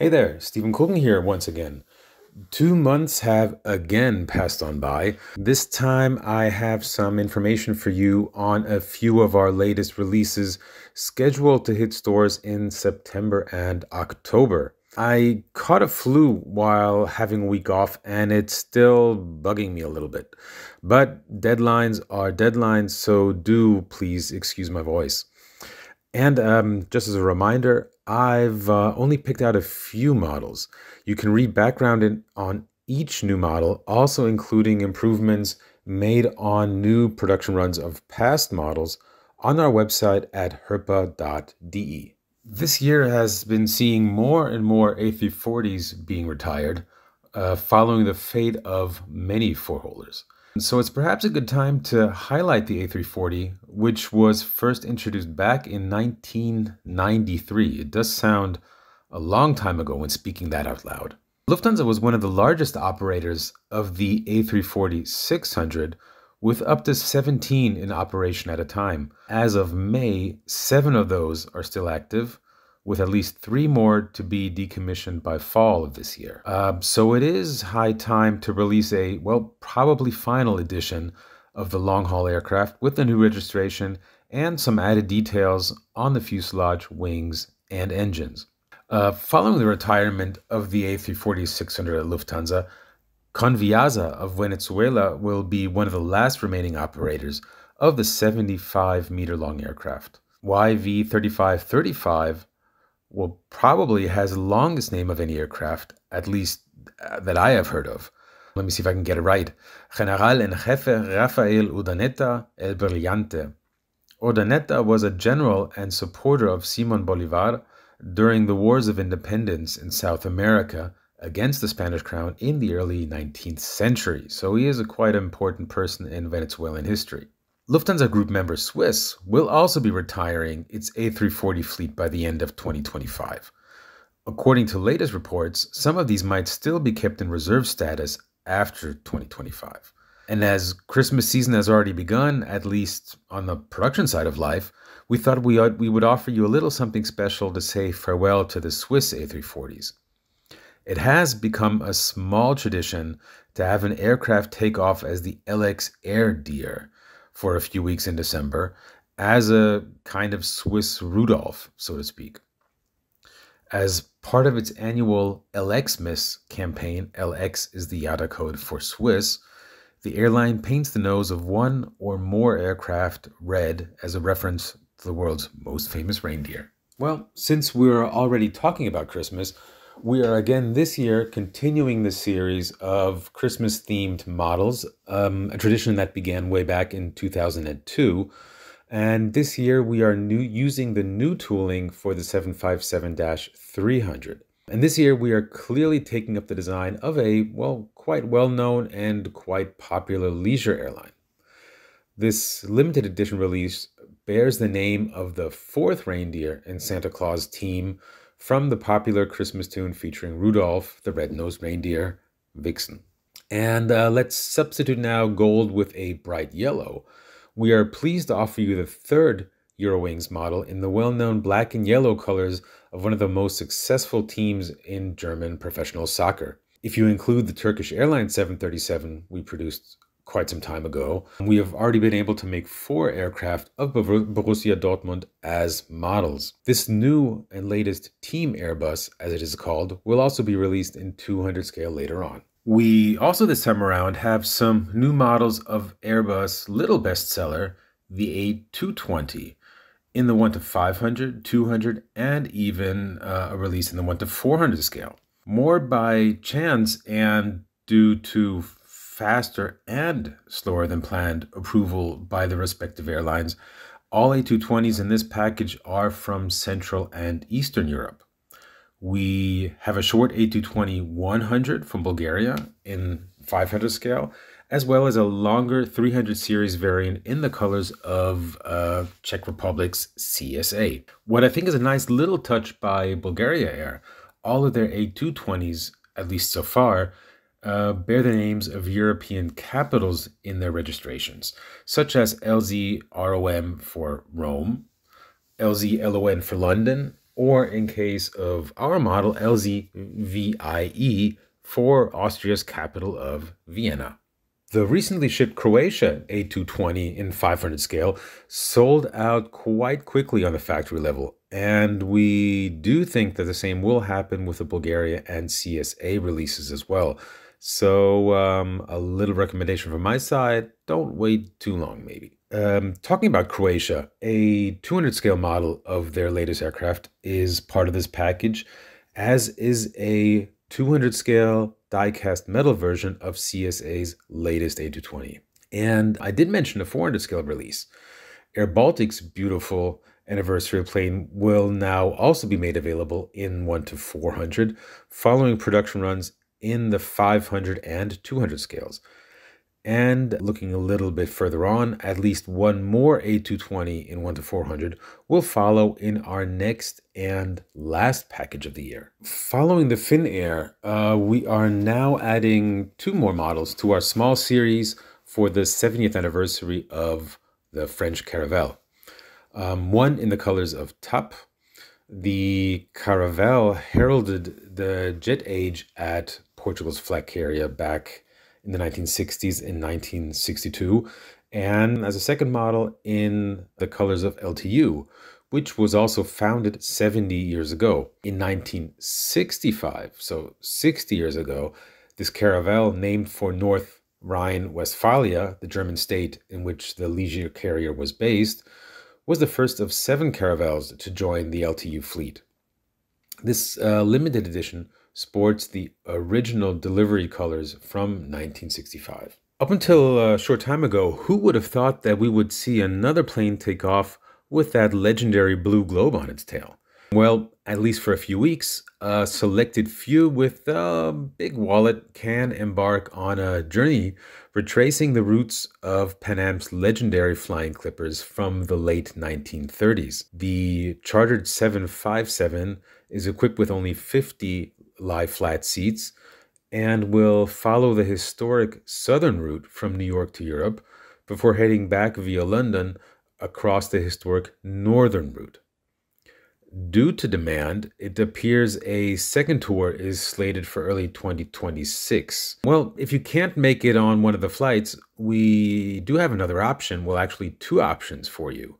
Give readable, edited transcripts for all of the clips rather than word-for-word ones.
Hey there, Stephan Külgen here once again. 2 months have again passed on by. This time I have some information for you on a few of our latest releases scheduled to hit stores in September and October. I caught a flu while having a week off and it's still bugging me a little bit. But deadlines are deadlines, so do please excuse my voice. And just as a reminder, I've only picked out a few models. You can read on each new model, also including improvements made on new production runs of past models on our website at herpa.de. This year has been seeing more and more A340s being retired, following the fate of many four-holders. So it's perhaps a good time to highlight the A340, which was first introduced back in 1993. It does sound a long time ago when speaking that out loud. Lufthansa was one of the largest operators of the A340-600, with up to 17 in operation at a time. As of May, 7 of those are still active, with at least 3 more to be decommissioned by fall of this year. So it is high time to release a, well, probably final edition of the long-haul aircraft with the new registration and some added details on the fuselage, wings, and engines. Following the retirement of the A340-600 at Lufthansa, Conviasa of Venezuela will be one of the last remaining operators of the 75-meter-long aircraft. YV-3535 will probably has the longest name of any aircraft, at least that I have heard of. Let me see if I can get it right. General en Jefe Rafael Urdaneta el Brillante. Urdaneta was a general and supporter of Simón Bolívar during the Wars of Independence in South America against the Spanish crown in the early 19th century, so he is a quite important person in Venezuelan history. Lufthansa Group member Swiss will also be retiring its A340 fleet by the end of 2025. According to latest reports, some of these might still be kept in reserve status after 2025. And as Christmas season has already begun, at least on the production side of life, we thought we would offer you a little something special to say farewell to the Swiss A340s. It has become a small tradition to have an aircraft take off as the LX Air Deer for a few weeks in December as a kind of Swiss Rudolph, so to speak. As part of its annual LX-Miss campaign, LX is the IATA code for Swiss, the airline paints the nose of one or more aircraft red as a reference to the world's most famous reindeer. Well, since we're already talking about Christmas, we are again this year continuing the series of Christmas-themed models, a tradition that began way back in 2002. And this year we are using the new tooling for the 757-300. And this year we are clearly taking up the design of a, well, quite well-known and quite popular leisure airline. This limited edition release bears the name of the fourth reindeer in Santa Claus team from the popular Christmas tune featuring Rudolph, the red-nosed reindeer, Vixen. And let's substitute now gold with a bright yellow. We are pleased to offer you the third Eurowings model in the well-known black and yellow colors of one of the most successful teams in German professional soccer. If you include the Turkish Airlines 737 we produced quite some time ago, we have already been able to make 4 aircraft of Borussia Dortmund as models. This new and latest Team Airbus, as it is called, will also be released in 200 scale later on. We also this time around have some new models of Airbus' little bestseller, the A220, in the 1 to 500, 200, and even a release in the 1 to 400 scale. More by chance and due to faster and slower than planned approval by the respective airlines, all A220s in this package are from Central and Eastern Europe. We have a short A220-100 from Bulgaria in 500 scale, as well as a longer 300 series variant in the colors of Czech Republic's CSA. What I think is a nice little touch by Bulgaria Air, all of their A220s, at least so far, bear the names of European capitals in their registrations, such as LZROM for Rome, LZLON for London, or in case of our model, LZVIE for Austria's capital of Vienna. The recently shipped Croatia A220 in 500 scale sold out quite quickly on the factory level, and we do think that the same will happen with the Bulgaria and CSA releases as well. So a little recommendation from my side, don't wait too long maybe. Talking about Croatia, a 200 scale model of their latest aircraft is part of this package, as is a 200 scale die-cast metal version of CSA's latest A220. And I did mention a 400 scale release. Air Baltic's beautiful anniversary plane will now also be made available in 1-400, following production runs in the 500 and 200 scales. And looking a little bit further on, at least one more A220 in 1-400 will follow in our next and last package of the year. Following the Finnair, we are now adding two more models to our small series for the 70th anniversary of the French Caravelle. One in the colors of TAP. The Caravelle heralded the jet age at Portugal's flag carrier back in the 1960s in 1962, and as a second model in the colors of LTU, which was also founded 70 years ago. In 1965, so 60 years ago, this Caravelle, named for North Rhine-Westphalia, the German state in which the Leger carrier was based, was the first of 7 Caravelles to join the LTU fleet. This limited edition sports the original delivery colors from 1965. Up until a short time ago, who would have thought that we would see another plane take off with that legendary blue globe on its tail? Well, at least for a few weeks, a selected few with a big wallet can embark on a journey retracing the roots of Pan Am's legendary flying clippers from the late 1930s. The chartered 757 is equipped with only 50 lie flat seats and will follow the historic southern route from New York to Europe before heading back via London across the historic northern route. Due to demand, it appears a second tour is slated for early 2026. Well, if you can't make it on one of the flights, we do have another option. Well, actually two options for you.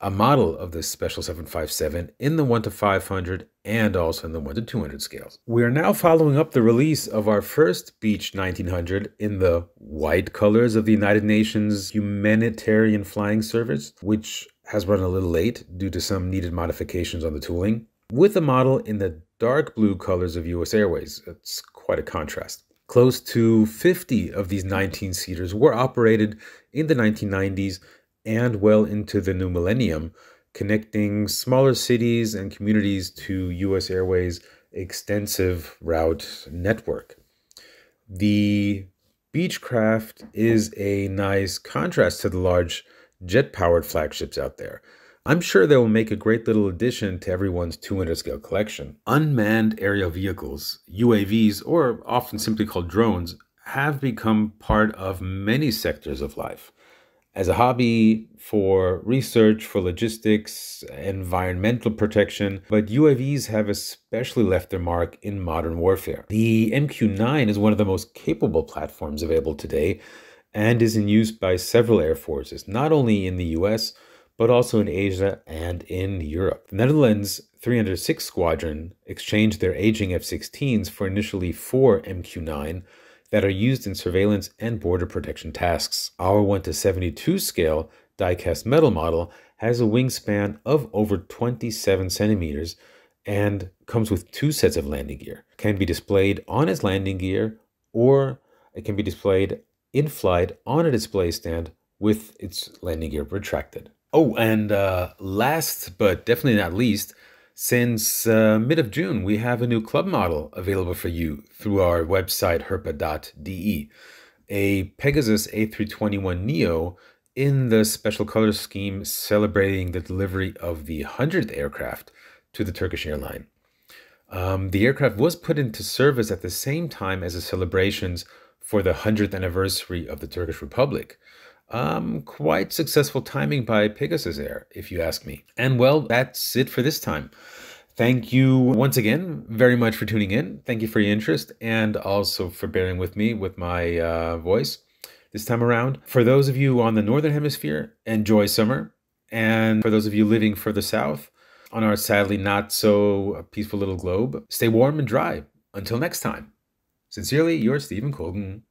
A model of this special 757 in the 1-500 and also in the 1-200 scales. We are now following up the release of our first Beech 1900 in the white colors of the United Nations Humanitarian Flying Service, which has run a little late due to some needed modifications on the tooling, with a model in the dark blue colors of US Airways. It's quite a contrast. Close to 50 of these 19-seaters were operated in the 1990s and well into the new millennium, connecting smaller cities and communities to US Airways' extensive route network. The Beechcraft is a nice contrast to the large jet-powered flagships out there. I'm sure they will make a great little addition to everyone's 200-scale collection. Unmanned aerial vehicles, UAVs, or often simply called drones, have become part of many sectors of life. As a hobby, for research, for logistics, environmental protection, but UAVs have especially left their mark in modern warfare. The MQ-9 is one of the most capable platforms available today and is in use by several air forces, not only in the US, but also in Asia and in Europe. The Netherlands 306 Squadron exchanged their aging F-16s for initially 4 MQ-9 that are used in surveillance and border protection tasks. Our 1-72 scale die-cast metal model has a wingspan of over 27 centimeters and comes with 2 sets of landing gear. It can be displayed on its landing gear, or it can be displayed in flight on a display stand with its landing gear retracted. Oh, and last but definitely not least, since mid of June, we have a new club model available for you through our website, herpa.de. A Pegasus A321neo in the special color scheme celebrating the delivery of the 100th aircraft to the Turkish airline. The aircraft was put into service at the same time as the celebrations for the 100th anniversary of the Turkish Republic. Quite successful timing by Pegasus Air, if you ask me. And well, that's it for this time. Thank you once again very much for tuning in. Thank you for your interest and also for bearing with me with my voice this time around. For those of you on the Northern Hemisphere, enjoy summer. And for those of you living further south on our sadly not so peaceful little globe, stay warm and dry. Until next time, sincerely, yours, Stephan Külgen.